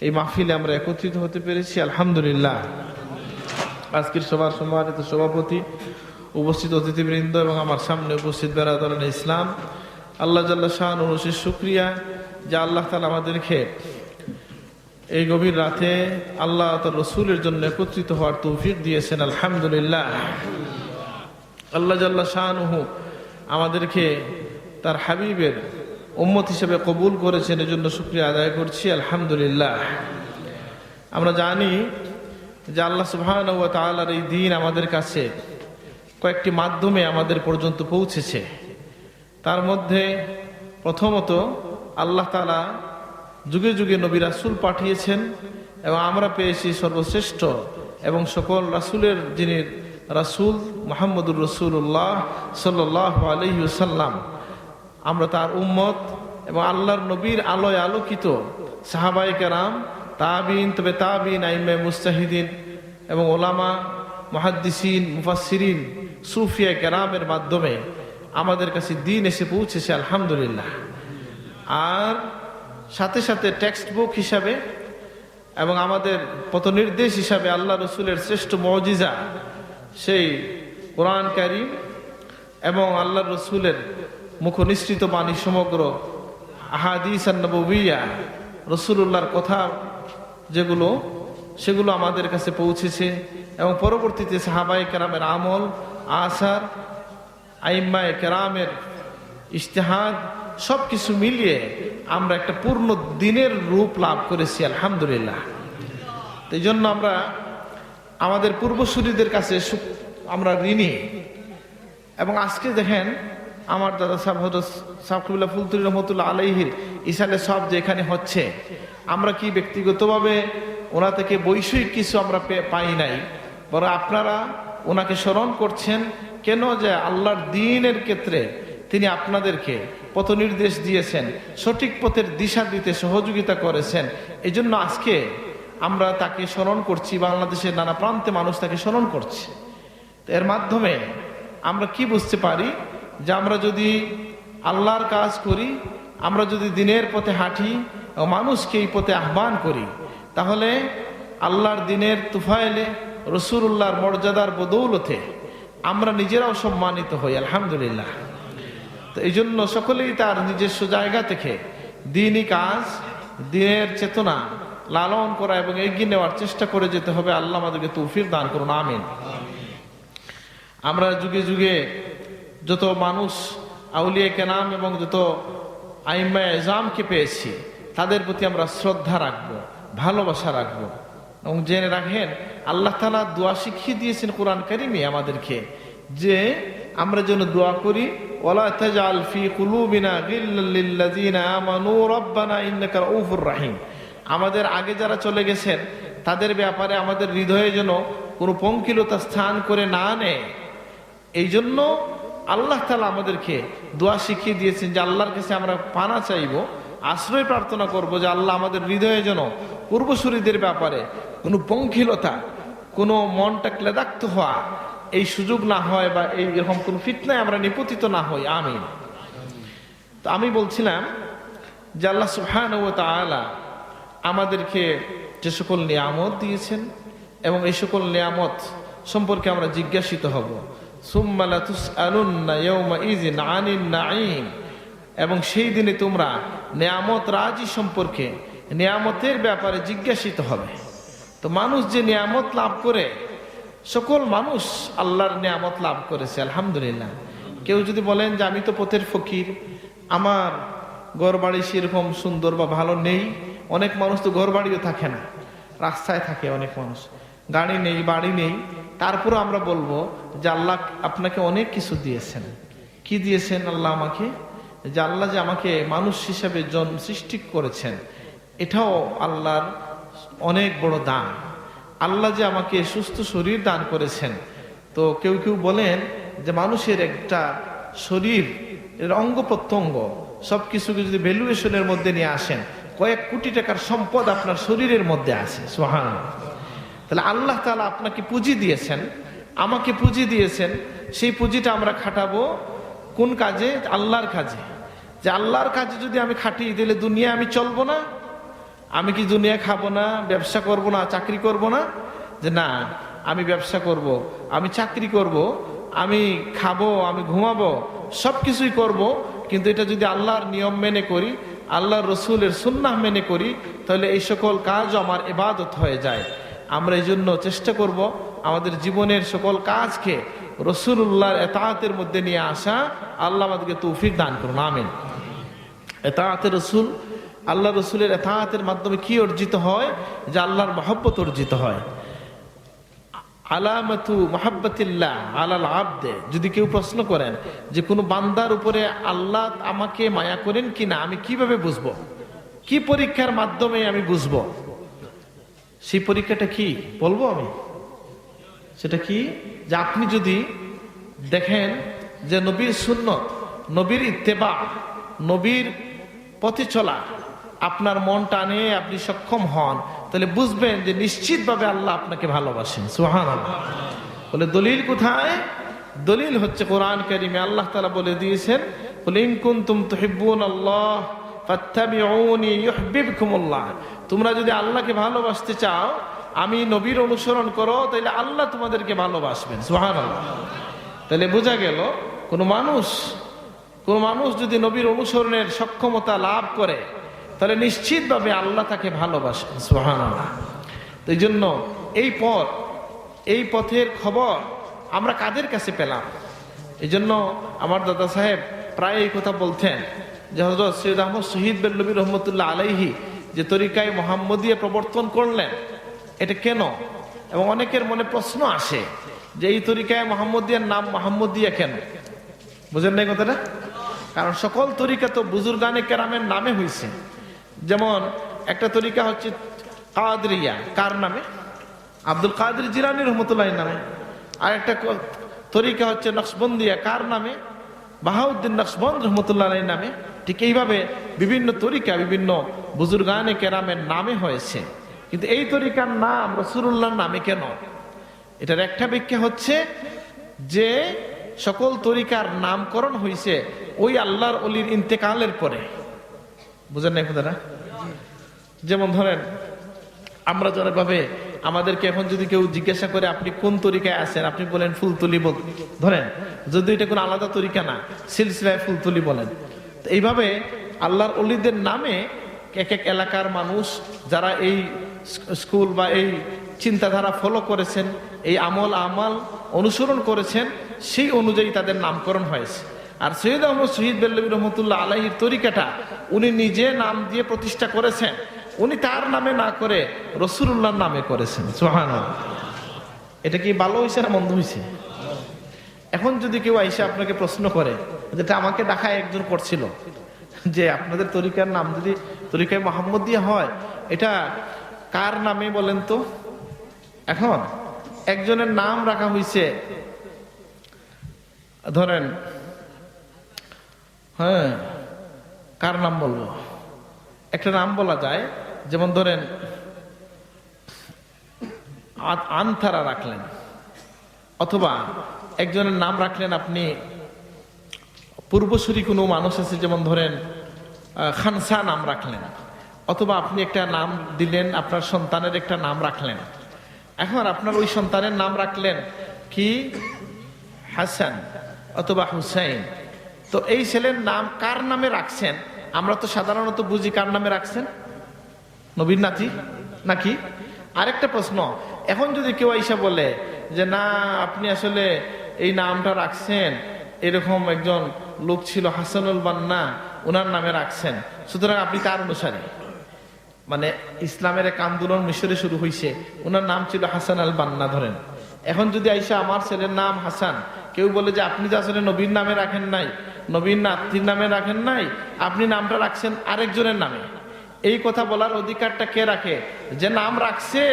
এই মাহফিলে আমরা একত্রিত হতে পেরেছি, আলহামদুলিল্লাহ। আজকের সবার সম্মানিত সভাপতি, উপস্থিত অতিথিবৃন্দ এবং আমার সামনে উপস্থিত বেরাদারান ইসলাম, আল্লাহ জাল্লা শাআনুহু শুকরিয়া যে আল্লাহ তাআলা আমাদেরকে এই গভীর রাতে আল্লাহ তার রসুলের জন্য একত্রিত হওয়ার তৌফিক দিয়েছেন, আলহামদুলিল্লাহ। আল্লাহ জাল্লা শাআনুহু আমাদেরকে তার হাবিবের উম্মত হিসেবে কবুল করেছেন, এজন্য শুকরিয়া আদায় করছি, আলহামদুলিল্লাহ। আমরা জানি যে আল্লাহ সুবহানাহু ওয়া তাআলার এই দ্বীন আমাদের কাছে কয়েকটি মাধ্যমে আমাদের পর্যন্ত পৌঁছেছে। তার মধ্যে প্রথমত আল্লাহ তাআলা যুগে যুগে নবী রাসূল পাঠিয়েছেন এবং আমরা পেয়েছি সর্বশ্রেষ্ঠ এবং সকল রাসূলের যিনি রাসূল মুহাম্মদুর রাসূলুল্লাহ সাল্লাল্লাহু আলাইহি ওয়াসাল্লাম। আমরা তার উম্মত এবং আল্লাহর নবীর আলোয় আলোকিত সাহাবায়ে কেরাম, তাবিঈন, তবে তাবিঈন, আইম্মায়ে মুজতাহিদিন এবং ওলামা, মুহাদ্দিসিন, মুফাসসিরিন, সুফিয়া কেরামের মাধ্যমে আমাদের কাছে দ্বীন এসে পৌঁছেছে, আলহামদুলিল্লাহ। আর সাথে সাথে টেক্সট বুক হিসাবে এবং আমাদের পথনির্দেশ হিসাবে আল্লাহ রসুলের শ্রেষ্ঠ মুজিজা সেই কোরআন কারীম এবং আল্লাহ রসুলের মুখনিসৃত বাণী সমগ্র আহাদিস আন-নববিয়্যা, রসুলুল্লাহর কথা যেগুলো সেগুলো আমাদের কাছে পৌঁছেছে এবং পরবর্তীতে সাহাবায়ে কেরামের আমল, আসার, আইম্মায়ে কেরামের ইজতিহাদ সব কিছু মিলিয়ে আমরা একটা পূর্ণ দিনের রূপ লাভ করেছি, আলহামদুলিল্লাহ। এই জন্য আমরা আমাদের পূর্বসূরীদের কাছে আমরা ঋণী। এবং আজকে দেখেন আমার দাদা সাহেবুল্লাহ ফুলতুরি রহমতুল্লাহ আলাইহির ইসালে সব যে এখানে হচ্ছে, আমরা কি ব্যক্তিগতভাবে ওনা থেকে বৈষয়িক কিছু আমরা পাই নাই, বরং আপনারা ওনাকে স্মরণ করছেন কেন, যে আল্লাহর দ্বীনের ক্ষেত্রে তিনি আপনাদেরকে পথ নির্দেশ দিয়েছেন, সঠিক পথের দিশা দিতে সহযোগিতা করেছেন। এই জন্য আজকে আমরা তাকে স্মরণ করছি, বাংলাদেশের নানা প্রান্তে মানুষ তাকে স্মরণ করছে। এর মাধ্যমে আমরা কি বুঝতে পারি যে আমরা যদি আল্লাহর কাজ করি, আমরা যদি দ্বীনের পথে হাঁটি ও মানুষকে এই পথে আহ্বান করি, তাহলে আল্লাহর দ্বীনের তুফাইলে রাসূলুল্লাহর মর্যাদার বদৌলতে আমরা নিজেরাও সম্মানিত হই, আলহামদুলিল্লাহ। তো এই জন্য সকলেই তার নিজস্ব জায়গা থেকে দ্বীনি কাজ, দ্বীনের চেতনা লালন করা এবং এগিয়ে নেওয়ার চেষ্টা করে যেতে হবে। আল্লাহ আমাদেরকে তৌফিক দান করুন, আমিন। আমরা যুগে যুগে যত মানুষ আউলিয়া কেরাম এবং যত আইম্মায়ে ইজআমকে পেয়েছি, তাদের প্রতি আমরা শ্রদ্ধা রাখবো, ভালোবাসা রাখবো। এবং জেনে রাখেন আল্লাহ তাআলা দোয়া শিখিয়ে দিয়েছেন কোরআন কারীমে আমাদেরকে, যে আমরা যেন দোয়া করি, ওয়ালা তাজআল ফি কুলুবিনা গিল্লাল লিল্লাযিনা আমানু রাব্বানা ইন্নাকা রাউফুর রাহিম। আমাদের আগে যারা চলে গেছেন তাদের ব্যাপারে আমাদের হৃদয়ে যেন কোনো পঙ্কিলতা স্থান করে না নেয়। এই জন্য আল্লাহ তাআলা আমাদেরকে দোয়া শিখিয়ে দিয়েছেন যে আল্লাহর কাছে আমরা পানা চাইব, আশ্রয় প্রার্থনা করব, যে আল্লাহ আমাদের হৃদয়ে যেন পূর্বসূরীদের ব্যাপারে কোনো পঙ্কিলতা, কোনো মনটা ক্লেদাক্ত হওয়া এই সুযোগ না হয়, বা এই এরকম কোনো ফিতনায় আমরা নিপতিত না হই, আমিন। তো আমি বলছিলাম যে আল্লাহ সুবহানাহু ওয়া তাআলা আমাদেরকে যে সকল নিয়ামত দিয়েছেন এবং এই সকল নিয়ামত সম্পর্কে আমরা জিজ্ঞাসিত হব, সুম্মা লাতুসআলুন্না ইয়াওমাইযিন আনিন নাঈম। এবং সেই দিনে তোমরা নিয়ামত রাজি সম্পর্কে, নিয়ামতের ব্যাপারে জিজ্ঞাসিত হবে। তো মানুষ যে নিয়ামত লাভ করে, সকল মানুষ আল্লাহর নিয়ামত লাভ করেছে, আলহামদুলিল্লাহ। কেউ যদি বলেন যে আমি তো পথের ফকির, আমার ঘর বাড়ি সেরকম সুন্দর বা ভালো নেই, অনেক মানুষ তো ঘর বাড়িও থাকে না, রাস্তায় থাকে, অনেক মানুষ গাড়ি নেই, বাড়ি নেই, তারপরে আমরা বলবো যে আল্লাহ আপনাকে অনেক কিছু দিয়েছেন। কি দিয়েছেন আল্লাহ আমাকে? যে আল্লাহ যে আমাকে মানুষ হিসাবে সৃষ্টি করেছেন, এটাও আল্লাহর অনেক বড় দান। আল্লাহ যে আমাকে সুস্থ শরীর দান করেছেন। তো কেউ কেউ বলেন যে মানুষের একটা শরীর, এর অঙ্গ প্রত্যঙ্গ সবকিছুকে যদি ভ্যালুয়েশনের মধ্যে নিয়ে আসেন, কয়েক কোটি টাকার সম্পদ আপনার শরীরের মধ্যে আছে, সুবহানাল্লাহ। তাহলে আল্লাহ তাআলা আপনাকে পুঁজি দিয়েছেন, আমাকে পুঁজি দিয়েছেন, সেই পুঁজিটা আমরা খাটাবো কোন কাজে? আল্লাহর কাজে। যে আল্লাহর কাজে যদি আমি খাটি, দিলে দুনিয়া আমি চলবো না, আমি কি দুনিয়া খাবো না, ব্যবসা করব না, চাকরি করব না? যে না, আমি ব্যবসা করব, আমি চাকরি করব, আমি খাবো, আমি ঘুমাবো, সব কিছুই করব, কিন্তু এটা যদি আল্লাহর নিয়ম মেনে করি, আল্লাহর রসুলের সুন্নাহ মেনে করি, তাহলে এই সকল কাজ আমার ইবাদত হয়ে যায়। আমরা এই জন্য চেষ্টা করব আমাদের জীবনের সকল কাজকে রসুলুল্লাহর এতাআতের মধ্যে নিয়ে আসা। আল্লাহ আমাদেরকে তৌফিক দান করুন, আমিন। এতাআতে রসুল, আল্লাহ রসুলের এতাআতের মাধ্যমে কি অর্জিত হয়? যে আল্লাহর মহব্বত অর্জিত হয়। আলামাতু মুহাব্বাতিল্লাহ আলাল আবদে, যদি কেউ প্রশ্ন করেন যে কোনো বান্দার উপরে আল্লাহ আমাকে মায়া করেন কিনা, আমি কিভাবে বুঝবো, কি পরীক্ষার মাধ্যমে আমি বুঝবো? সেই পরীক্ষাটা কি বলবো আমি? সেটা কি? যে আপনি যদি দেখেন যে নবীর সুন্নত, নবীর ইত্তেবা, নবীর পথে চলা আপনার মন টানে, আপনি সক্ষম হন, তাহলে বুঝবেন যে নিশ্চিতভাবে আল্লাহ আপনাকে ভালোবাসেন। সুবহানাল্লাহ। বলে দলিল কোথায়? দলিল হচ্ছে কোরআন কারীমে আল্লাহ তাআলা বলে দিয়েছেন, কুল ইন কুনতুম তুহিব্বুনাল্লাহ ফাত্তাবিউনি ইউহিব্বুকুমুল্লাহ। তোমরা যদি আল্লাহকে ভালোবাসতে চাও, আমি নবীর অনুসরণ করো, তাহলে আল্লাহ তোমাদেরকে ভালোবাসবেন। সুবহানাল্লাহ। তাহলে বোঝা গেল কোন মানুষ যদি নবীর অনুসরণের সক্ষমতা লাভ করে, তাহলে নিশ্চিতভাবে আল্লাহ তাকে ভালোবাসেন। সুবহানাল্লাহ। তো এই জন্য এই পথের খবর আমরা কাদের কাছে পেলাম? এই জন্য আমার দাদা সাহেব প্রায় এই কথা বলতেন যে হযরত সৈয়দ আহমদ শহীদ বেল্লবী রহমতুল্লাহ আলাইহি যে তরিকায় মুহাম্মদিয়া প্রবর্তন করলেন, এটা কেন? এবং অনেকের মনে প্রশ্ন আসে যে এই তরিকায় মুহাম্মদিয়ার নাম মুহাম্মদিয়া কেন? বুঝেন নাই কথাটা? কারণ সকল তরিকা তো বুজুর্গানে কেরামের নামে হয়েছে। যেমন একটা তরিকা হচ্ছে কাদরিয়া, কার নামে? আব্দুল কাদের জিলানী রহমতুল্লাহর নামে। আর একটা তরিকা হচ্ছে নকশবন্দিয়া, কার নামে? বাহাউদ্দিন নকশবন্দ রহমতুল্লাহর নামে। ঠিক এইভাবে বিভিন্ন তরিকা বিভিন্ন বুজুর্গানে কেরামের নামে হয়েছে, কিন্তু এই তরিকার নাম রাসূলুল্লাহর নামে কেন? এটার একটা ব্যাখ্যা হচ্ছে যে সকল তরিকার নামকরণ হয়েছে ওই আল্লাহর ওলির ইন্তেকালের পরে। বুঝেন না কথাটা? যেমন ধরেন আমরা যেভাবে আমাদেরকে এখন যদি কেউ জিজ্ঞাসা করে আপনি কোন তরিকায় আছেন, আপনি বলেন ফুলতুলি ধরেন, যদি এটা কোনো আলাদা তরিকা না, সিলসিলায় ফুলতুলি বলেন। তো এইভাবে আল্লাহর ওলিদের নামে এক এক এলাকার মানুষ যারা এই স্কুল বা এই চিন্তাধারা ফলো করেছেন, এই আমাল অনুসরণ করেছেন, সেই অনুযায়ী তাদের নামকরণ হয়েছে। আর সৈয়দ আহমদ শহীদ বেল্লবী রহমতুল্লাহ আলাইহির তরিকাটা উনি নিজে নাম দিয়ে প্রতিষ্ঠা করেছেন, উনি তার নামে না করে রাসূলুল্লাহর নামে করেছেন। সুবহানাল্লাহ। এটা কি ভালো হয়েছে না মন্দ হয়েছে? এখন যদি কেউ আইসা আপনাকে প্রশ্ন করে, যেটা আমাকে ঢাকায় একজন করছিল, যে আপনাদের তরিকার নাম যদি তরিকায় মুহাম্মদিয়া হয়, এটা কার নামে বলেন তো? এখন একজনের নাম রাখা হয়েছে, ধরেন হ্যাঁ কার নাম বলবো? একটা নাম বলা যায়, যেমন ধরেন আনথারা রাখলেন, অথবা একজনের নাম রাখলেন আপনি পূর্বসূরি কোনো মানুষ আছে, যেমন ধরেন খানসা নাম রাখলেন, অথবা আপনি একটা নাম দিলেন, আপনার সন্তানের একটা নাম রাখলেন। এখন আপনার ওই সন্তানের নাম রাখলেন কি? হাসান অথবা হুসাইন। তো এই ছেলের নাম কার নামে রাখছেন? আমরা তো সাধারণত বুঝি কার নামে রাখছেন, নবীর নাতি নাকি? আরেকটা প্রশ্ন, এখন যদি কেউ আইসা বলে যে না আপনি আসলে এই নামটা রাখছেন, এরকম একজন লোক ছিল হাসানুল বান্না, ওনার নামে রাখছেন, সুতরাং আপনি তার অনুসারী। মানে ইসলামের এক আন্দোলন মিশরে শুরু হয়েছে, ওনার নাম ছিল হাসান আল বান্না ধরেন। এখন যদি আইসা আমার ছেলের নাম হাসান, কেউ বলে যে আপনি তো আসলে নবীর নামে রাখেন নাই, নবীর নাতির নামে রাখেন নাই, আপনি নামটা রাখছেন আরেকজনের নামে। এই কথা বলার অধিকারটা কে রাখে? যে নাম রাখছে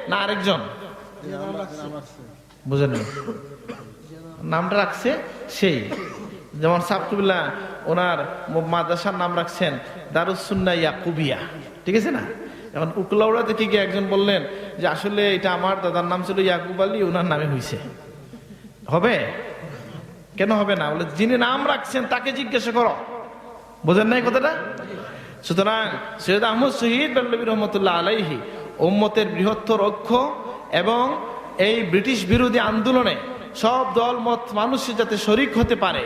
না আরেকজন? বুঝেন? নামটা রাখছে সেই। যেমন সাবকুবিল্লাহ ওনার মাদ্রাসার নাম রাখছেন দারুস সুন্নাহ ইয়াকুবিয়া, ঠিক আছে না? এখন উকলাউড়া থেকে গিয়ে একজন বললেন যে আসলে এটা আমার দাদার নাম ছিল ইয়াকুব আলী, ওনার নামে হয়েছে। হবে? কেন হবে না? বলে যিনি নাম রাখছেন তাকে জিজ্ঞাসা করো। বোঝেন নাই কথাটা? সুতরাং সৈয়দ আহমদ শহীদ বেল্লবী রহমতুল্লাহ আলাইহি উম্মতের বৃহত্তর ঐক্য এবং এই ব্রিটিশ বিরোধী আন্দোলনে সব দল মত মানুষ যাতে শরিক হতে পারে,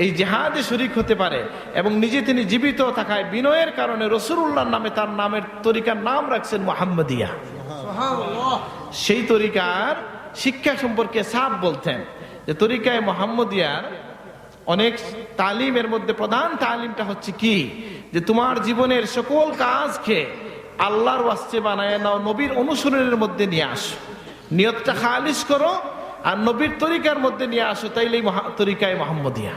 এই জিহাদে শরিক হতে পারে এবং নিজে তিনি জীবিত থাকায় বিনয়ের কারণে রাসূলুল্লাহর নামে তার নামের তরিকার নাম রাখছেন মুহাম্মাদিয়া। সেই তরিকার শিক্ষা সম্পর্কে সাফ বলতেন যে তরিকায় মুহাম্মাদিয়ার অনেক তালিমের মধ্যে প্রধান তালিমটা হচ্ছে কি, যে তোমার জীবনের সকল কাজকে আল্লাহর ওয়াস্তে বানায় নাও, নবীর অনুসরণের মধ্যে নিয়ে আসো, নিয়তটা খালিস করো আর নবীর তরিকার মধ্যে নিয়ে আসো, তাইলেই তরিকায় মুহাম্মাদিয়া।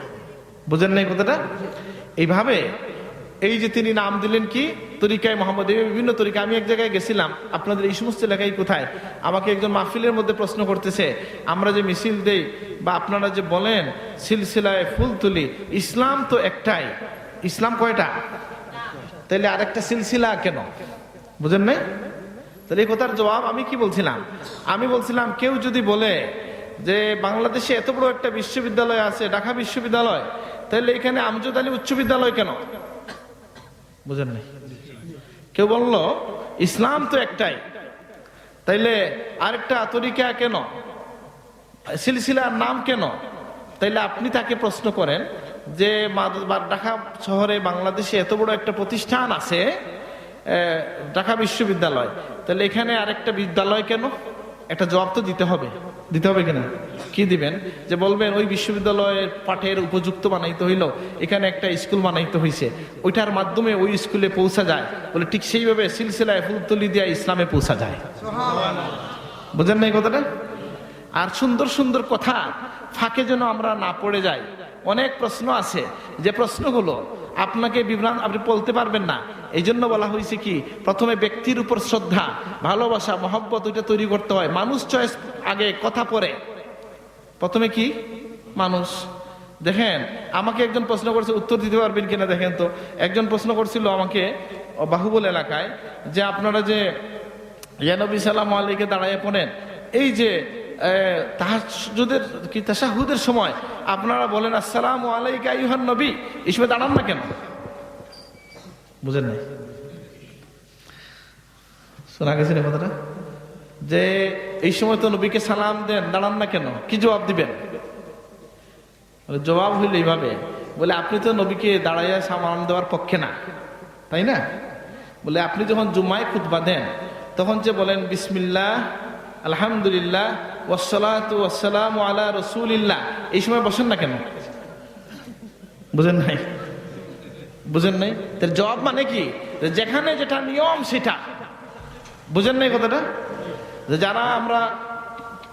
বুঝেন নাই কথাটা? এইভাবে এই যে তিনি নাম দিলেন কি তরিকায় মুহাম্মাদিয়া, বিভিন্ন তরিকা। আমি এক জায়গায় গেছিলাম, আপনাদের এই সমস্ত এলাকায় কোথায়, আমাকে একজন মাহফিলের মধ্যে প্রশ্ন করতেছে, আমরা যে মিছিল দেই বা আপনারা যে বলেন সিলসিলায় ফুল তুলি, ইসলাম তো একটাই, ইসলাম কয়টা? তাইলে আরেকটা সিলসিলা কেন? বুঝেন নাই? তাহলে এই কথার জবাব আমি কি বলছিলাম, আমি বলছিলাম কেউ যদি বলে যে বাংলাদেশে এত বড় একটা বিশ্ববিদ্যালয় আছে, ঢাকা বিশ্ববিদ্যালয়, তাহলে এখানে আমজদ আলী উচ্চ বিদ্যালয় কেন? বুঝেন নাই? কেউ বলল ইসলাম তো একটাই, তাইলে আরেকটা তরিকা কেন, সিলসিলার নাম কেন? তাইলে আপনি তাকে প্রশ্ন করেন যে ঢাকা শহরে বাংলাদেশে এত বড় একটা প্রতিষ্ঠান আছে ঢাকা বিশ্ববিদ্যালয়, তাহলে এখানে আরেকটা বিদ্যালয় কেন? একটা জবাব তো দিতে হবে, দিতে হবে কিনা? কি দিবেন? যে বলবেন ওই বিশ্ববিদ্যালয়ের পাঠের উপযুক্ত বানাইতে হইল, এখানে একটা স্কুল বানাইতে হয়েছে, ওইটার মাধ্যমে ওই স্কুলে পৌঁছা যায়। বলে ঠিক সেইভাবে সিলসিলায় ফুলতলি দিয়া ইসলামে পৌঁছা যায়। বুঝেন নাই কথাটা? আর সুন্দর সুন্দর কথা ফাঁকে যেন আমরা না পড়ে যাই। অনেক প্রশ্ন আছে যে প্রশ্নগুলো আপনাকে বিভ্রান্ত, আপনি বলতে পারবেন না। এই জন্য বলা হয়েছে কি, প্রথমে ব্যক্তির উপর শ্রদ্ধা, ভালোবাসা, মহব্বত ওইটা তৈরি করতে হয়। মানুষ চয়েস আগে, কথা পরে। প্রথমে কি মানুষ। দেখেন আমাকে একজন প্রশ্ন করছে, উত্তর দিতে পারবেন কিনা দেখেন তো। একজন প্রশ্ন করছিল আমাকে বাহুবল এলাকায় যে আপনারা যে নবী সাল্লাল্লাহু আলাইহি দাঁড়ায় পড়েন, এই যে তাহাজ্জুদের কি তাশাহুদের সময় আপনারা বলেন আসসালামু আলাইকা আইয়ুহান নবী, এই সময় দাঁড়ান না কেন? বুঝেন নাই? শোনা গেছে না কথাটা? যে এই সময় তো নবীকে সালাম দেন, দাঁড়ান না কেন? কি জবাব দিবেন? জবাব হইল এইভাবে, বলে আপনি তো নবীকে দাঁড়াইয়া সালাম দেওয়ার পক্ষে না, তাই না? বলে আপনি যখন জুমায় খুতবা দেন তখন যে বলেন বিসমিল্লাহ আলহামদুলিল্লাহ ওয়াসসালাতু ওয়াসসালামু আলা রাসূলিল্লাহ, এই সময় বসেন না কেন? বুঝেন নাই? বুঝেন নাই? তার জবাব মানে কি, যেখানে যেটা নিয়ম সেটা। বুঝেন নাই কথাটা? যে যারা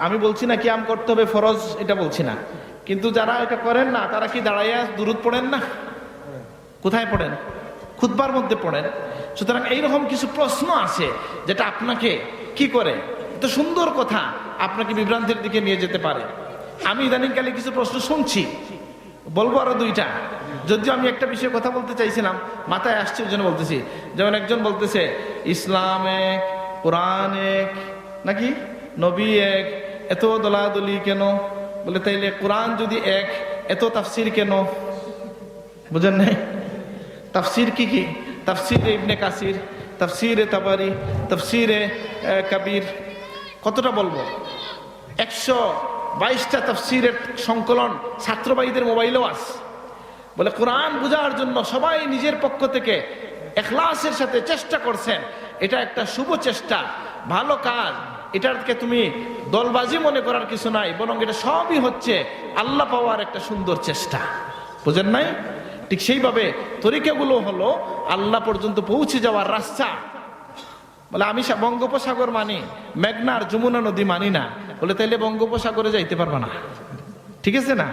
আমি বলছি না কিয়াম করতে হবে ফরজ, এটা বলছি না, কিন্তু যারা এটা করেন না তারা কি দাঁড়াইয়া দুরূদ পড়েন না? কোথায় পড়েন? খুতবার মধ্যে পড়েন। সুতরাং এইরকম কিছু প্রশ্ন আছে যেটা আপনাকে কি করে, এত সুন্দর কথা আপনাকে বিভ্রান্তির দিকে নিয়ে যেতে পারে। আমি ইদানিংকালে কিছু প্রশ্ন শুনছি, বলবো আরো দুইটা, যদিও আমি একটা বিষয়ে কথা বলতে চাইছিলাম, মাথায় আসছে ওই জন্য বলতেছি। যেমন একজন বলতেছে ইসলাম এক, কোরআন এক, নাকি নবী এক, এত দলাদলি কেন? বলে তাইলে কোরআন যদি এক, এত তাফসির কেন? বুঝেন নাই? তাফসির কি কি? তাফসিরে ইবনে কাসির, তাফসিরে তাবারি, তাফসিরে কবির, কতটা বলবো? 122টা তাফসিরের সংকলন ছাত্রবাহীদের মোবাইলেও আছে। বলে কোরআন বোঝার জন্য সবাই নিজের পক্ষ থেকে ইখলাসের সাথে চেষ্টা করছেন, এটা একটা শুভ চেষ্টা, ভালো কাজ। এটাকে তুমি দলবাজি মনে করার কিছু নাই, বরং এটা সবই হচ্ছে আল্লাহ পাওয়ার একটা সুন্দর চেষ্টা। বুঝেন নাই? ঠিক সেইভাবে তরিকাগুলো হলো আল্লাহ পর্যন্ত পৌঁছে যাওয়ার রাস্তা। বলে আমি বঙ্গোপসাগর মানি, মেঘনার যমুনা নদী মানি না। বলে তাইলে বঙ্গোপসাগরে যাইতে পারবা না, ঠিক আছে না?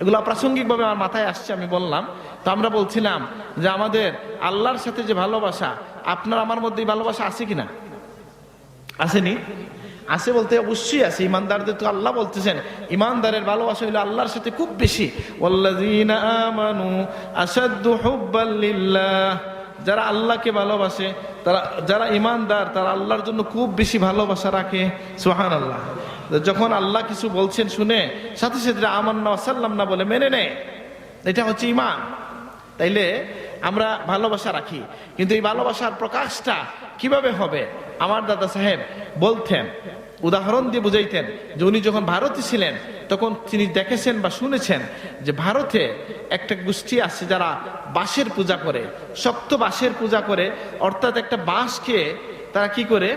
এগুলো প্রাসঙ্গিকভাবে আমার মাথায় আসছে, আমি বললাম। তো আমরা বলছিলাম যে আমাদের আল্লাহর সাথে যে ভালোবাসা, আপনার আমার মধ্যে ভালোবাসা আছে কিনা? আসেনি? আছে বলতে অবশ্যই আছে। ইমানদারদের তো আল্লাহ বলতেছেন ইমানদারের ভালোবাসা হলো আল্লাহর সাথে খুব বেশি। ওয়াল্লাযীনা আমানু আশাদ্দু হুব্বাল লিল্লাহ, যারা আল্লাহকে ভালোবাসে, তারা যারা ইমানদার তারা আল্লাহর জন্য খুব বেশি ভালোবাসা রাখে। সুবহানাল্লাহ। যখন আল্লাহ কিছু বলছেন শুনে সাথে সাথে আমান্না ওয়া সাল্লামনা বলে মেনে নেয়, এটা হচ্ছে ঈমান। তাইলে আমরা ভালোবাসা রাখি, কিন্তু এই ভালোবাসার প্রকাশটা কিভাবে হবে? আমার দাদা সাহেব বলতেন, উদাহরণ দিয়ে বুঝাইতেন যে উনি যখন ভারতে ছিলেন তখন তিনি দেখেছেন বা শুনেছেন যে ভারতে একটা গোষ্ঠী আছে যারা বাঁশের পূজা করে, শক্ত বাঁশের পূজা করে। অর্থাৎ একটা বাঁশকে তারা কি করে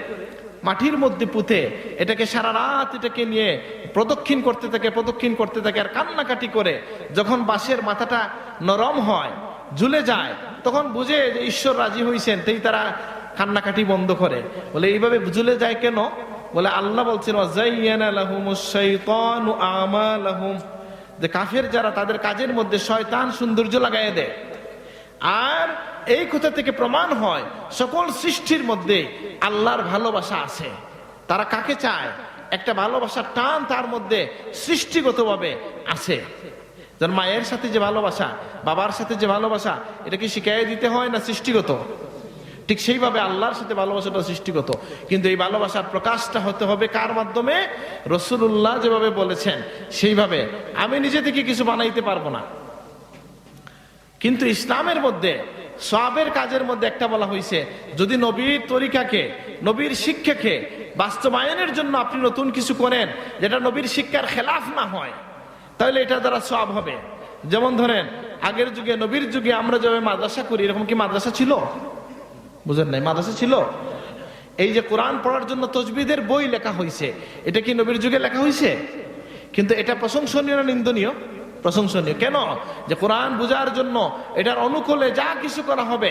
মাটির মধ্যে পুঁতে এটাকে সারা রাত এটাকে নিয়ে প্রদক্ষিণ করতে থাকে আর কান্নাকাটি করে। যখন বাঁশের মাথাটা নরম হয়, ঝুলে যায়, তখন বুঝে যে ঈশ্বর রাজি হয়েছেন, তাই তারা কান্নাকাটি বন্ধ করে। বলে এইভাবে ঝুলে যায় কেন? বলে আল্লাহ বলছেন যে কাফের যারা, তাদের কাজের মধ্যে শয়তান সৌন্দর্য লাগাই দেয়। আর এই কথা থেকে প্রমাণ হয় সকল সৃষ্টির মধ্যে আল্লাহর ভালোবাসা আছে। তারা কাকে চায়? একটা ভালোবাসার টান তার মধ্যে সৃষ্টিগতভাবে আছে। যেন মায়ের সাথে যে ভালোবাসা, বাবার সাথে যে ভালোবাসা, এটা কি শিখাই দিতে হয় না সৃষ্টিগত? ঠিক সেইভাবে আল্লাহর সাথে ভালোবাসাটা সৃষ্টিগত, কিন্তু এই ভালোবাসার প্রকাশটা হতে হবে কার মাধ্যমে? রাসূলুল্লাহ যেভাবে বলেছেন সেইভাবে। আমি নিজে থেকে কিছু বানাইতে পারবো না, কিন্তু ইসলামের মধ্যে সওয়াবের কাজের মধ্যে একটা বলা হয়েছে, যদি নবীর তরিকাকে, নবীর শিক্ষাকে বাস্তবায়নের জন্য আপনি নতুন কিছু করেন যেটা নবীর শিক্ষার খেলাফ না হয়, তাহলে এটা দ্বারা সওয়াব হবে। যেমন ধরেন আগের যুগে, নবীর যুগে আমরা যেভাবে মাদ্রাসা করি, এরকম কি মাদ্রাসা ছিল? বুঝেন নাই? মাদ্রাসা ছিল। এই যে কোরআন পড়ার জন্য তাজবিদের বই লেখা হয়েছে, এটা কি নবীর যুগে লেখা হয়েছে? কিন্তু এটা প্রশংসনীয় না নিন্দনীয়? প্রশংসনীয়। কেন? যে কোরআন বোঝার জন্য এটার অনুকূলে যা কিছু করা হবে।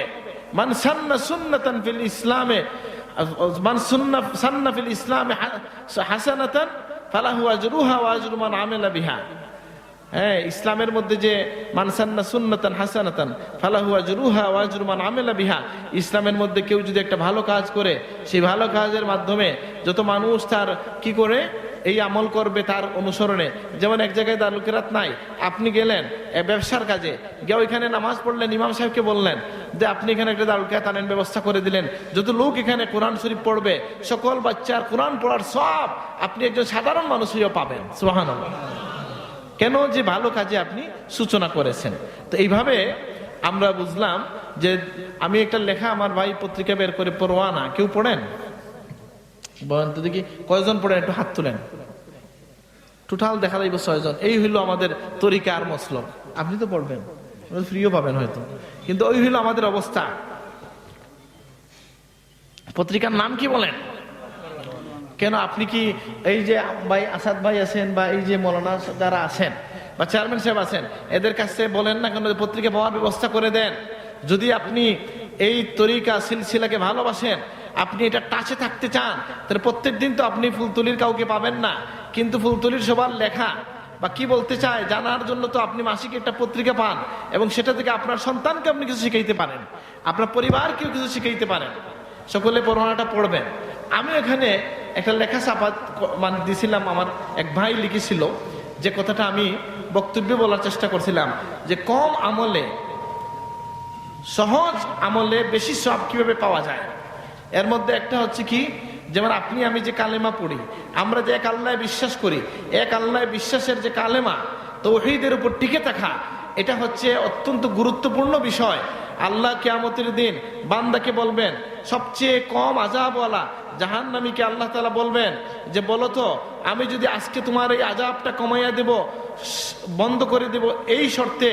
মান সান্না সুন্নাতান ফিল ইসলামে, মান সান্না ফিল ইসলামে হাসানাতান ফালাহু আজরুহা ওয়া আজরু মান আমিলা বিহা। হ্যাঁ, ইসলামের মধ্যে যে মান সান্না সুন্নাতান হাসানাতান ফালাহু আজরুহা ওয়া আজরু মান আমিলা বিহা, ইসলামের মধ্যে কেউ যদি একটা ভালো কাজ করে, সেই ভালো কাজের মাধ্যমে যত মানুষ তার কি করে এই আমল করবে তার অনুসরণে। যেমন এক জায়গায় দারুল কিরাত নাই, আপনি গেলেন ব্যবসার কাজে, গিয়ে ওইখানে নামাজ পড়লেন, ইমাম সাহেবকে বললেন যে আপনি এখানে একটা দারুল কিরাত আনেন, ব্যবস্থা করে দিলেন। যত লোক এখানে কোরআন শরীফ পড়বে, সকল বাচ্চার কোরআন পড়ার সব আপনি একজন সাধারণ মানুষ হয়েও পাবেন। সুবহানাল্লাহ। কেন? যে ভালো কাজে আপনি সূচনা করেছেন। তো এইভাবে আমরা বুঝলাম যে আমি একটা লেখা, আমার ভাই পত্রিকা বের করে পরোয়ানা, কেউ পড়েন? বলেন তো দেখি কয়জন পড়েন, একটু হাত তুলেন। টোটাল দেখা যাইব 6 জন। এই হইল আমাদের তরিকা আর মসলক। আপনি তো পড়বেন, ফ্রিও পাবেন হয়তো, কিন্তু ওই হইল আমাদের অবস্থা। পত্রিকার নাম কি বলেন? কেন আপনি কি এই যে ভাই আসাদ ভাই আছেন বা এই যে মৌলানা যারা আছেন বা চেয়ারম্যান সাহেব আছেন, এদের কাছে বলেন না কেন পত্রিকা পাওয়ার ব্যবস্থা করে দেন? যদি আপনি এই তরিকা সিলসিলাকে ভালোবাসেন, আপনি এটা টাচে থাকতে চান, তাহলে প্রত্যেক দিন তো আপনি ফুলতলির কাউকে পাবেন না, কিন্তু ফুলতলির সবার লেখা বা কি বলতে চায় জানার জন্য তো আপনি মাসিক একটা পত্রিকা পান, এবং সেটা থেকে আপনার সন্তানকে আপনি কিছু শিখাইতে পারেন, আপনার পরিবারকেও কিছু শিখাইতে পারেন। সকলে পড়ানোটা পড়বেন। আমি এখানে একটা লেখা ছাপা মানে দিছিলাম, আমার এক ভাই লিখেছিল, যে কথাটা আমি বক্তব্যে বলার চেষ্টা করছিলাম, যে কম আমলে, সহজ আমলে বেশি সওয়াব কিভাবে পাওয়া যায়। এর মধ্যে একটা হচ্ছে কি, যেমন আপনি আমি যে কালেমা পড়ি, আমরা যে এক আল্লাহ বিশ্বাস করি, এক আল্লাহ বিশ্বাসের যে কালেমা, তাওহীদের উপর টিকে থাকা, এটা হচ্ছে অত্যন্ত গুরুত্বপূর্ণ বিষয়। আল্লাহ কিয়ামতের দিন বান্দাকে বলবেন, সবচেয়ে কম আযাবওয়ালা জাহান্নামীকে আল্লাহ তাআলা বলবেন যে বলো তো, আমি যদি আজকে তোমার এই আযাবটা কমাইয়া দেব, বন্ধ করে দেব, এই শর্তে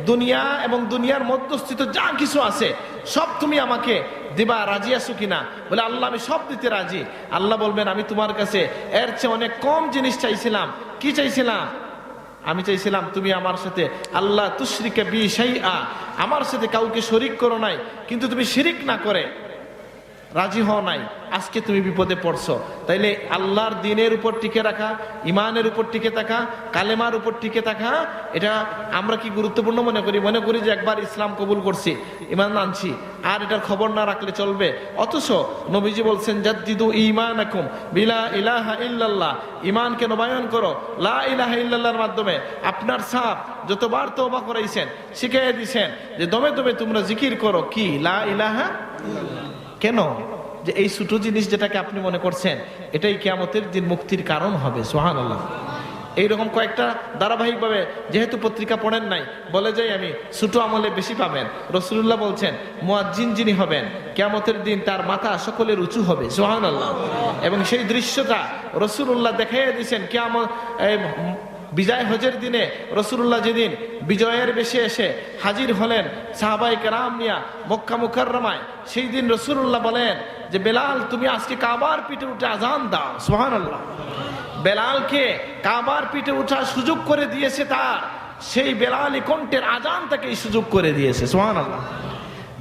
দুনিয়া এবং দুনিয়ার মধ্যস্থিত যা কিছু আছে সব তুমি আমাকে দিবা, রাজি আছো কিনা? বলে আল্লাহ আমি সব দিতে রাজি। আল্লাহ বলবেন আমি তোমার কাছে এর চেয়ে অনেক কম জিনিস চাইছিলাম। কি চাইছিলাম? আমি চাইছিলাম তুমি আমার সাথে আল্লাহ তুশরিকা বি শাইআ, আমার সাথে কাউকে শরীক করো নাই, কিন্তু তুমি শিরিক না করে রাজি হও নাই, আজকে তুমি বিপদে পড়ছো। তাইলে আল্লাহর দ্বীনের উপর টিকে রাখা, ইমানের উপর টিকে থাকা, কালেমার উপর টিকে থাকা, এটা আমরা কি গুরুত্বপূর্ণ মনে করি? মনে করি যে একবার ইসলাম কবুল করছি, ইমান আনছি, আর এটার খবর না রাখলে চলবে। অথচ নবীজি বলছেন জাদ্দিদু ঈমানাকুম বিলা ইলাহা ইল্লাল্লাহ, ঈমানকে নবায়ন করো লা ইলাহা ইল্লাল্লাহর মাধ্যমে। আপনার সাহাব যতবার তওবা করাইছেন, শিখিয়ে দিয়েছেন যে দমে দমে তোমরা জিকির করো কি লা ইলাহা ইল্লাল্লাহ। কেন? যে এই ছোট জিনিস যেটাকে আপনি মনে করছেন, এটাই কিয়ামতের দিন মুক্তির কারণ হবে। সুবহানাল্লাহ। এইরকম কয়েকটা ধারাবাহিকভাবে, যেহেতু পত্রিকা পড়েন নাই, বলে যাই আমি, ছোট আমলে বেশি পাবেন। রাসূলুল্লাহ বলছেন মুয়াজ্জিন যিনি হবেন কিয়ামতের দিন তার মাথা সকলের উঁচু হবে, সুবহানাল্লাহ। এবং সেই দৃশ্যটা রাসূলুল্লাহ দেখাইয়া দিয়েছেন কিয়ামত বিজয় হজের দিনে। রাসূলুল্লাহ যেদিন বিজয়ের বেশে এসে হাজির হলেন সাহাবায়ে কেরাম নিয়া মক্কা মুকাররমায়, সেই দিন রাসূলুল্লাহ বলেন যে বেলাল তুমি আজকে কাবার পিঠে উঠে আজান দাও, সুবহানাল্লাহ। বেলালকে কাবার পিঠে ওঠার সুযোগ করে দিয়েছে তার, সেই বেলালি কণ্ঠের আজান তাকে সুযোগ করে দিয়েছে, সুবহানাল্লাহ।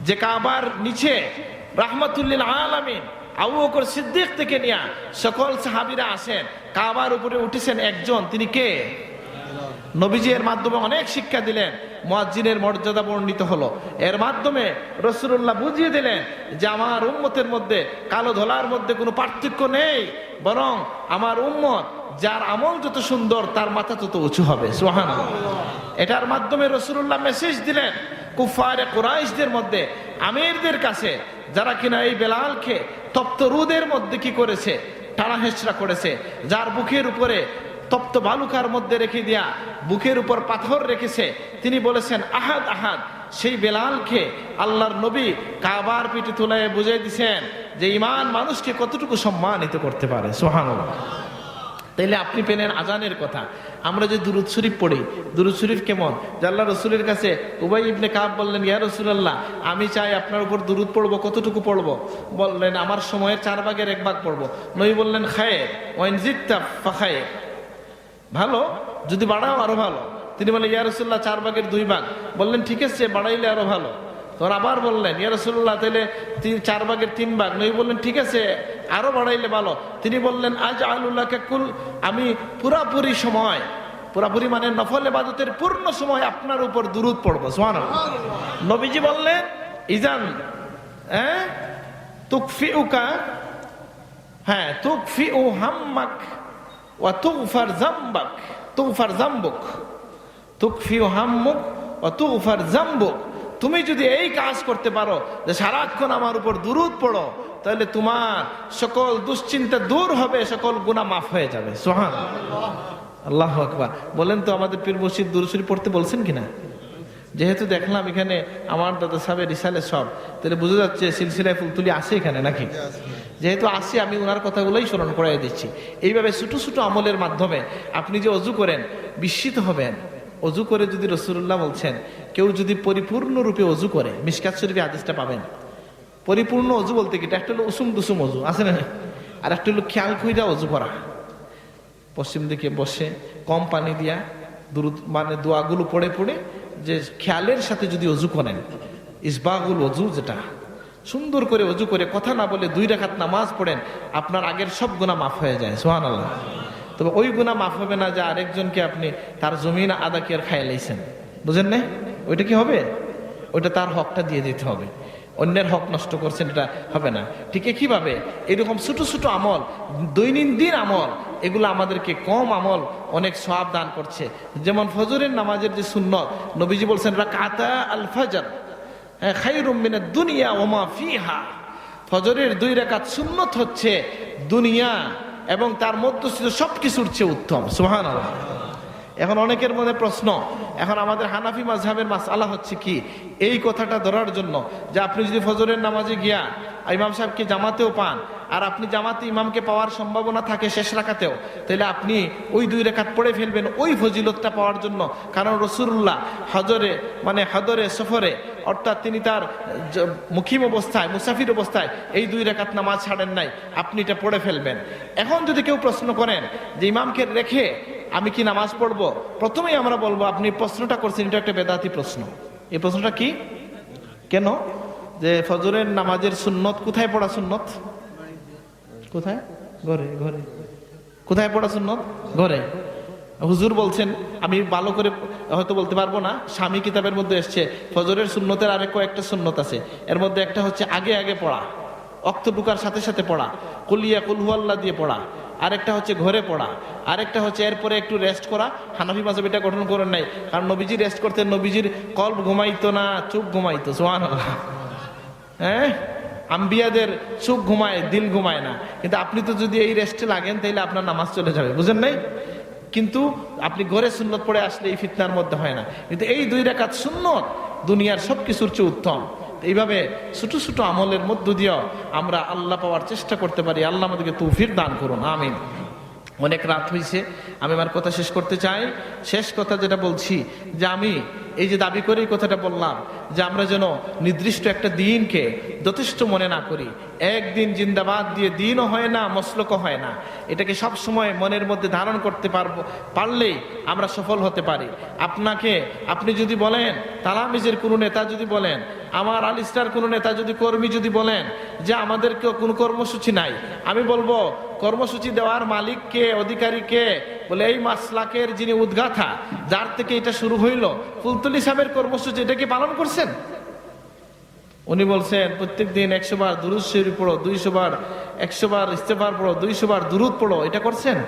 যে কাবার নিচে রাহমাতুল লিল আলামিন আবু বকর সিদ্দিক থেকে নিয়ে সকল সাহাবীরা আসেন, কাবার উপরে উঠেছেন একজন, তিনি কে? নবীজি এর মাধ্যমে অনেক শিক্ষা দিলেন, মুয়াজ্জিনের মর্যাদা বর্ণিত হলো। এর মাধ্যমে রাসূলুল্লাহ বুঝিয়ে দিলেন যে আমার উম্মতের মধ্যে কালো ধলার মধ্যে কোনো পার্থক্য নেই, বরং আমার উম্মত যার আমল যত সুন্দর তার মাথা তত উঁচু হবে, সুবহানাল্লাহ। এটার মাধ্যমে রাসূলুল্লাহ মেসেজ দিলেন কুফারে কুরাইশদের মধ্যে, আমিরদের কাছে, যারা কিনা এই বেলালকে তপ্ত রোদের মধ্যে কি করেছে, টানা হেঁচড়া করেছে, যার বুকের উপরে তপ্ত বালুকার মধ্যে রেখে দিয়া বুকের উপর পাথর রেখেছে, তিনি বলেছেন আহাদ আহাদ। সেই বেলালকে আল্লাহর নবী কাবার পিঠে তুলে বুঝিয়ে দিয়েছেন যে ঈমান মানুষকে কতটুকু সম্মানিত করতে পারে, সুবহানাল্লাহ। তাইলে আপনি পেলেন আজানের কথা। আমরা যে দুরূদ শরীফ পড়ি, দুরূদ শরীফ কেমন? যে আল্লাহ রাসূলের কাছে উবাই ইবনে কাব বললেন ইয়া রাসূলুল্লাহ আমি চাই আপনার উপর দুরূদ পড়বো, কতটুকু পড়বো? বললেন আমার সময়ের 4 ভাগের 1 ভাগ পড়বো। নবী বললেন খায়ের ওয়া ইন জিদতা ফাখায়ের, ভালো, যদি বাড়াও আরো ভালো। তিনি বললেন ইয়া রাসূলুল্লাহ 4 ভাগের 2 ভাগ। বললেন ঠিক আছে, বাড়াইলে আরো ভালো। তোর আবার বললেন ইয়া রাসূলুল্লাহ তাহলে 4 ভাগের 3 ভাগ। নবী বললেন ঠিক আছে, আরো বাড়াইলে ভালো। তিনি বললেন আজআলুলাকা কুল, আমি পুরাপুরি সময়, পুরাপুরি মানে নফল ইবাদতের পূর্ণ সময় আপনার উপর দুরূদ পড়বো, সুবহানাল্লাহ। নবীজি বললেন ইজান তুকফিউকা, হ্যাঁ তুকফিউ হাম্মাক ওয়া তুগফার যামবাক, তুগফার যামবুক, তুকফিউ হাম্মুক ওয়া তুগফার যামবুক। তুমি যদি এই কাজ করতে পারো যে সারাক্ষণ আমার উপর দুরূদ পড়ো, তাহলে তোমার সকল দুশ্চিন্তা দূর হবে, সকল গুনাহ মাফ হয়ে যাবে, সুবহানাল্লাহ। আল্লাহু আকবার। বলেন তো আমাদের পীর মুর্শিদ দুরূদ শরীফ পড়তে বলছেন কিনা? যেহেতু দেখলাম এখানে আমার দাদা সাহেবের রিসালে সব, তাহলে বোঝা যাচ্ছে সিলসিলায় ফুলতুলি আছে এখানে নাকি? যেহেতু আসি আমি ওনার কথাগুলোই স্মরণ করাই দিচ্ছি। এইভাবে ছোট ছোট আমলের মাধ্যমে আপনি যে অজু করেন বিস্মিত হবেন। অজু করে যদি রাসূলুল্লাহ বলছেন কেউ যদি পরিপূর্ণরূপে অজু করে, মিশকাত শরীফে হাদিসটা পাবেন। পরিপূর্ণ অজু বলতে কি, একটা হলো উসুম দুসুম অজু আছে না, আর একটা হলো খেয়াল কইরা অজু করা। পশ্চিম দিকে বসে কম পানি দিয়া দুরূদ মানে দোয়াগুলো পড়ে পড়ে যে খেয়ালের সাথে যদি অজু করেন, ইসবাগুল অজু, যেটা সুন্দর করে অজু করে কথা না বলে 2 রাকাত নামাজ পড়েন, আপনার আগের সব গুনাহ মাফ হয়ে যায়, সুবহানাল্লাহ। তবে ওই গুনাহ মাফ হবে না যে আরেকজনকে আপনি তার জমিন আদা কি আর খাইয়ে লাইছেন, বুঝেন না? ওইটা কি হবে? ওইটা তার হকটা দিয়ে দিতে হবে, অন্যের হক নষ্ট করছেন, এটা হবে না। ঠিক কিভাবে এরকম ছোট ছোট আমল, দৈনন্দিন আমল, এগুলো আমাদেরকে কম আমল অনেক সওয়াব দান করছে। যেমন ফজরের নামাজের যে সুন্নত, নবীজি বলছেন রাকাতা আল ফজর খায়রুম মিনাদ দুনিয়া ওয়া মা ফিহা। ফজরের 2 রাকাত সুন্নত হচ্ছে দুনিয়া এবং তার মধ্যস্থিত সবকিছুর চেয়ে উত্তম, সুবহানাল্লাহ। এখন অনেকের মধ্যে প্রশ্ন, এখন আমাদের হানাফি মাযহাবের মাসআলা হচ্ছে কি, এই কথাটা ধরার জন্য যে আপনি যদি ফজরের নামাজে গিয়া ইমাম সাহেবকে জামাতেও পান, আর আপনি জামাতে ইমামকে পাওয়ার সম্ভাবনা থাকে শেষ রাকাতেও, তাহলে আপনি ওই 2 রাকাত পড়ে ফেলবেন ওই ফজিলতটা পাওয়ার জন্য। কারণ রাসূলুল্লাহ হজরে মানে হদরে সফরে, অর্থাৎ তিনি তার মুকিম অবস্থায়, মুসাফির অবস্থায় এই 2 রাকাত নামাজ ছাড়েন নাই, আপনি এটা পড়ে ফেলবেন। এখন যদি কেউ প্রশ্ন করেন যে ইমামকে রেখে আমি কি নামাজ পড়বো, প্রথমেই আমরা বলবো আপনি প্রশ্নটা করছেন এটা একটা বেদাতি প্রশ্ন। এই প্রশ্নটা কি, কেন? যে ফজরের নামাজের সুন্নত কোথায় পড়া সুন্নত? কোথায়? ঘরে। ঘরে কোথায় পড়া সুন্নত? ঘরে। হুজুর বলছেন, আমি ভালো করে হয়তো বলতে পারবো না, স্বামী কিতাবের মধ্যে এসছে ফজরের সুন্নতের আরেক কয়েকটা সুন্নত আছে। এর মধ্যে একটা হচ্ছে আগে আগে পড়া, অক্ত ঢুকার সাথে সাথে পড়া, কুলিয়া কুলহু আল্লাহ দিয়ে পড়া, আরেকটা হচ্ছে ঘরে পড়া, আরেকটা হচ্ছে এরপরে একটু রেস্ট করা। হানাফি মাযহাব এটা গঠন করেন নাই, কারণ নবীজি রেস্ট করতেন, নবীজির কলব ঘুমাইতো না, চোখ ঘুমাইতো, সুবহানাল্লাহ। হ্যাঁ, আম্বিয়াদের চোখ ঘুমায়, দিল ঘুমায় না। কিন্তু আপনি তো যদি এই রেস্টে লাগেন তাহলে আপনার নামাজ চলে যাবে, বুঝেন নাই? কিন্তু আপনি ঘরে সুন্নত পড়ে আসলে এই ফিতনার মধ্যে হয় না, কিন্তু এই 2 রাকাত সুন্নত দুনিয়ার সব কিছুর চেয়ে উত্তম। এইভাবে ছোট ছোট আমলের মধ্য দিয়েও আমরা আল্লাহ পাওয়ার চেষ্টা করতে পারি। আল্লাহ আমাদেরকে তৌফিক দান করুন, আমিন। অনেক রাত হয়েছে, আমি আমার কথা শেষ করতে চাই। শেষ কথা যেটা বলছি যে আমি এই যে দাবি করে কথাটা বললাম যে আমরা যেন নির্দিষ্ট একটা দিনকে যথেষ্ট মনে না করি। একদিন জিন্দাবাদ দিয়ে দিনও হয় না, মসলকও হয় না। এটাকে সব সময় মনের মধ্যে ধারণ করতে পারলেই আমরা সফল হতে পারি। আপনি যদি বলেন, তালামিজের কোনো নেতা যদি বলেন, আমার আলিস্টার কোনো নেতা যদি কর্মী যদি বলেন যে আমাদেরকে কোনো কর্মসূচি নাই, আমি বলবো কর্মসূচি দেওয়ার মালিককে, অধিকারীকে? বলে এই মাসলাকের যিনি উদ্গাথা, যার থেকে এটা শুরু হইল, ফুলতুলি সাহেবের কর্মসূচি, এটা কি পালন করছেন? উনি বলছেন প্রত্যেক দিন 100 বার দুরূদ শরীফ পড়ো, 200 বার 100 বার ইস্তেগফার পড়ো, 200 বার দুরূদ পড়ো। এটা করছেন?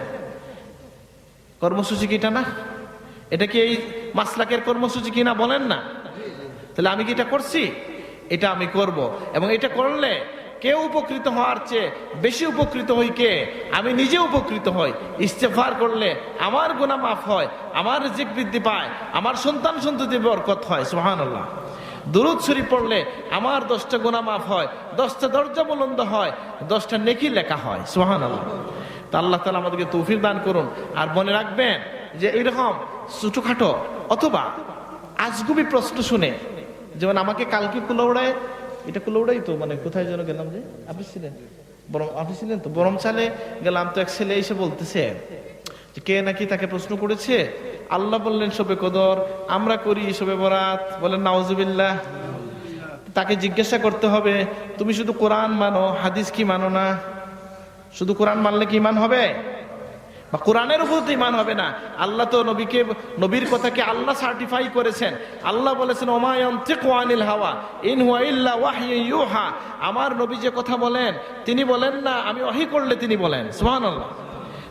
কর্মসূচি কি এটা না? এটা কি এই মাসলাকের কর্মসূচি কিনা বলেন না? তাহলে আমি কি এটা করছি? এটা আমি করব, এবং এটা করলে কেউ উপকৃত হওয়ার চেয়ে বেশি উপকৃত হই কে? আমি নিজে উপকৃত হই। ইস্তেগফার করলে আমার গুনাহ মাফ হয়, আমার রিজিক বৃদ্ধি পায়, আমার সন্তান সন্ততি বরকত হয়, সুবহানাল্লাহ। দুরূদ শরীফ পড়লে আমার 10টা গুনাহ মাফ হয়, 10টা দরজা বুলন্দ হয়, 10টা নেকি লেখা হয়, সুবহানাল্লাহ। তা আল্লাহ তাআলা আমাদেরকে তৌফিক দান করুন। আর মনে রাখবেন যে এরকম ছোটখাটো অথবা আজগুবি প্রশ্ন শুনে, যেমন আমাকে কালকে কুলাউড়ায়, এটা কুলাউড়াই তো, মানে কোথায় যেন গেলাম, যে আপনি ছিলেন আপনি ছিলেন তো বরমচালে গেলাম, তো এক ছেলে এসে বলতেছে যে কে নাকি তাকে প্রশ্ন করেছে, আল্লাহ বললেন শবে কদর, আমরা করি শবে বরাত, বলেন নাউজুবিল্লাহ। তাকে জিজ্ঞাসা করতে হবে, তুমি শুধু কোরআন মানো, হাদিস কি মানো না? শুধু কোরআন মানলে কি ঈমান হবে? বা কোরআনের উপর তো ঈমান হবে না। আল্লাহ তো নবীর কথাকে আল্লাহ সার্টিফাই করেছেন। আল্লাহ বলেছেন ওমা ইয়ানতিকু আনিল হাওয়া ইন হুয়া ইল্লা ওয়াহয়ুন ইউহা। আমার নবী যে কথা বলেন তিনি বলেন না, আমি ওহী করলে তিনি বলেন, সুবহানাল্লাহ।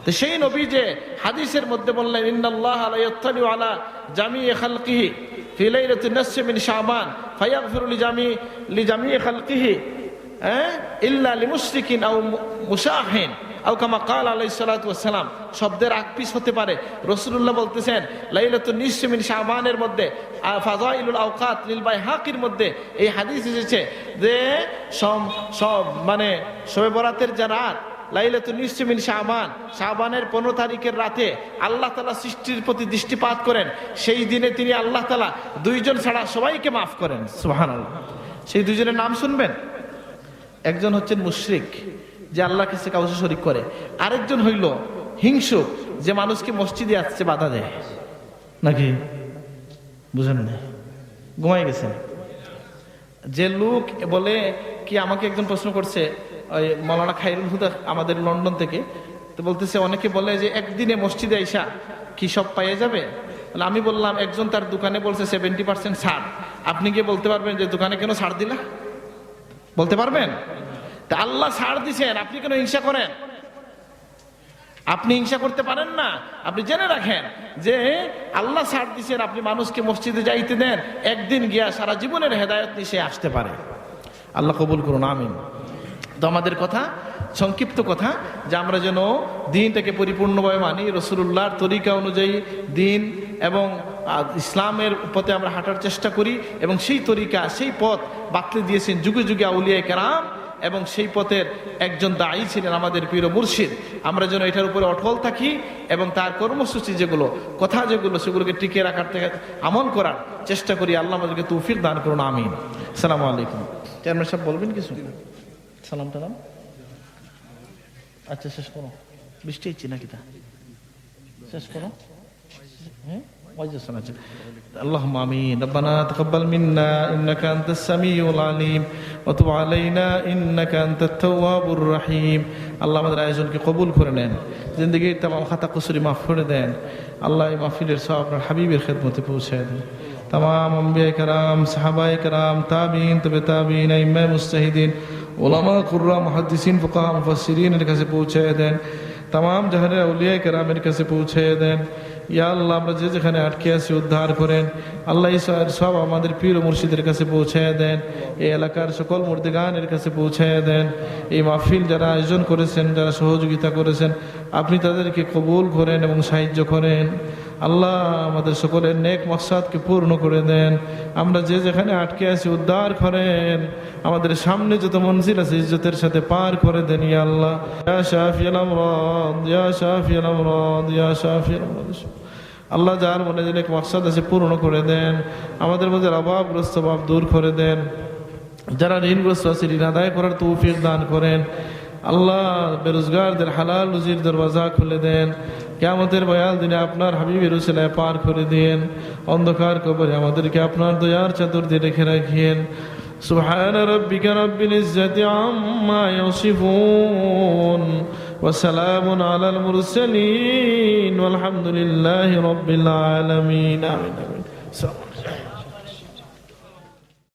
তো সেই নবী যে হাদিসের মধ্যে বললেন ইন্নাল্লাহা লা ইয়াত্তালিউ আলা জামিই খালকিহি ফি লাইলাতিন নিসফি মিন শাবান ফায়াগফিরু লিজামিই খালকিহি ইল্লা লিমুশরিকিন আও মুশাহিন আও কামা ক্বাল আলাইহিস সালাতু ওয়াস সালাম। শব্দের আকপিস হতে পারে। রাসূলুল্লাহ বলতেছেন লাইলাতুন নিসফি মিন শাবানের মধ্যে ফাযাইলুল আওকাত লিল বাইহাকির মধ্যে এই হাদিস এসেছে যে মানে শবে বরাতের যে রাত, লাইলাতুন নিসফি মিন শাবান, শাবানের 15 তারিখের রাতে আল্লাহ তাআলা সৃষ্টির প্রতি দৃষ্টিপাত করেন। সেই দিনে তিনি আল্লাহ তাআলা 2 জন ছাড়া সবাইকে মাফ করেন, সুবহানাল্লাহ। সেই 2 জনের নাম শুনবেন। একজন হচ্ছেন মুশরিক, যে আল্লাহর কাছে কাউকে শরীক করে। আরেকজন হইল হিংসুক, যে মানুষকে মসজিদে আসতে বাধা দেয়। নাকি বুঝেন না? ঘুমাই গেছেন। যে লোক বলে কি, আমাকে একজন প্রশ্ন করছে, ওই মাওলানা খায়রুল হুদা আমাদের লন্ডন থেকে, তো বলতেছে অনেকে বলে যে একদিনে মসজিদে আইসা কি সব পাইয়ে যাবে? আমি বললাম একজন তার দোকানে বলছে 70% ছাড়, আপনি গিয়ে বলতে পারবেন যে দোকানে কেন ছাড় দিলা? বলতে পারবেন? তা আল্লাহ ছাড় দিছেন, আপনি কেন হিংসা করেন? আপনি হিংসা করতে পারেন না। আপনি জেনে রাখেন যে আল্লাহ ছাড় দিছেন, আপনি মানুষকে মসজিদে যাইতে দেন, একদিন গিয়া সারা জীবনের হেদায়েত নিয়ে আসতে পারে। আল্লাহ কবুল করুন, আমিন। তো আমাদের কথা, সংক্ষিপ্ত কথা, যে আমরা যেন দিনটাকে পরিপূর্ণভাবে মানি, রাসূলুল্লাহর তরিকা অনুযায়ী দিন এবং ইসলামের পথে আমরা হাঁটার চেষ্টা করি, এবং সেই তরিকা, সেই পথ বাতলে দিয়েছেন যুগে যুগে আউলিয়া কেরাম, এবং সেই পথের একজন দায়ী ছিলেন আমাদের পীর মুর্শিদ। আমরা যেন এটার উপরে অটল থাকি এবং তার কর্মসূচি যেগুলো, কথা যেগুলো, সেগুলোকে টিকে রাখার থেকে আমল করার চেষ্টা করি। আল্লাহ আমাদেরকে তৌফিক দান করুন, আমিন। আসসালামু আলাইকুম। চেয়ারম্যান সাহেব বলবেন কিছু? সালাম টালাম? আচ্ছা, শেষ করো। বৃষ্টি হচ্ছে নাকি? তা শেষ করো। হ্যাঁ, اللهم آمين. ربنا تقبل منا إنك أنت السميع العليم وتب علينا إنك أنت التواب الرحيم. আল্লাহ আমাদের আয়োজনকে কবুল করে নেন, জিন্দেগির तमाम খাতা কুসুরি মাফ করে দেন। আল্লাহ এই মাহফিলের সব আপনার হাবিবের খেদমতে পৌঁছায় দেন। तमाम अंबिया कराम, सहाबाए कराम, ताबीन, तबे ताबीन, इमाम मुस्ताहिदीन, उलमा, कुर्रा, मुहद्दिसीन, फुकाहा, मुफस्सिरीन এর কাছে পৌঁছায় দেন। तमाम जहर औलिया कराम এর কাছে পৌঁছায় দেন। ইয়া আল্লাহ আমরা যে যেখানে আটকে আছি উদ্ধার করেন আল্লাহ সব আমাদের পীর ও মুর্শিদের কাছে পৌঁছায় দেন এই এলাকার সকল মুর্দিগানের কাছে পৌঁছায় দেন এই মাহফিল যারা আয়োজন করেছেন যারা সহযোগিতা করেছেন আপনি তাদেরকে কবুল করেন এবং সাহায্য করেন আল্লাহ আমাদের সকলের নেক মকসাদকে পূর্ণ করে দেন আমরা যে যেখানে আটকে আছি উদ্ধার করেন আমাদের সামনে যত মঞ্জিল আছে ইজ্জতের সাথে পার করে দেন ইয়া আল্লাহ ইয়া শাফিউল আমরাদ ইয়া শাফিউল আমরাদ ইয়া শাফিউল আমরাদ আল্লাহ যার মনে যে নেক মকসাদ আছে পূর্ণ করে দেন আমাদের মধ্যে অভাবগ্রস্ত ভাব দূর করে দেন যারা ঋণগ্রস্ত আছে ঋণ আদায় করার তৌফিক দান করেন আল্লাহ বেরোজগারদের হালাল রুজির দরওয়াজা খুলে দেন কিয়ামতের ভয়াল দিনে আপনার হাবিবের উসিলায় পার করে দিন অন্ধকার কবরে আমাদেরকে আপনার দয়ার চাদর দিয়ে রেখে রাখিয়েন সুবহান রাব্বিকা রাব্বিল ইজ্জাতি আম্মা ইয়াসিফুন ওয়া সালামুন আলাল মুরসালিন ওয়ালহামদুলিল্লাহি রাব্বিল আলামিন আমিন আমিন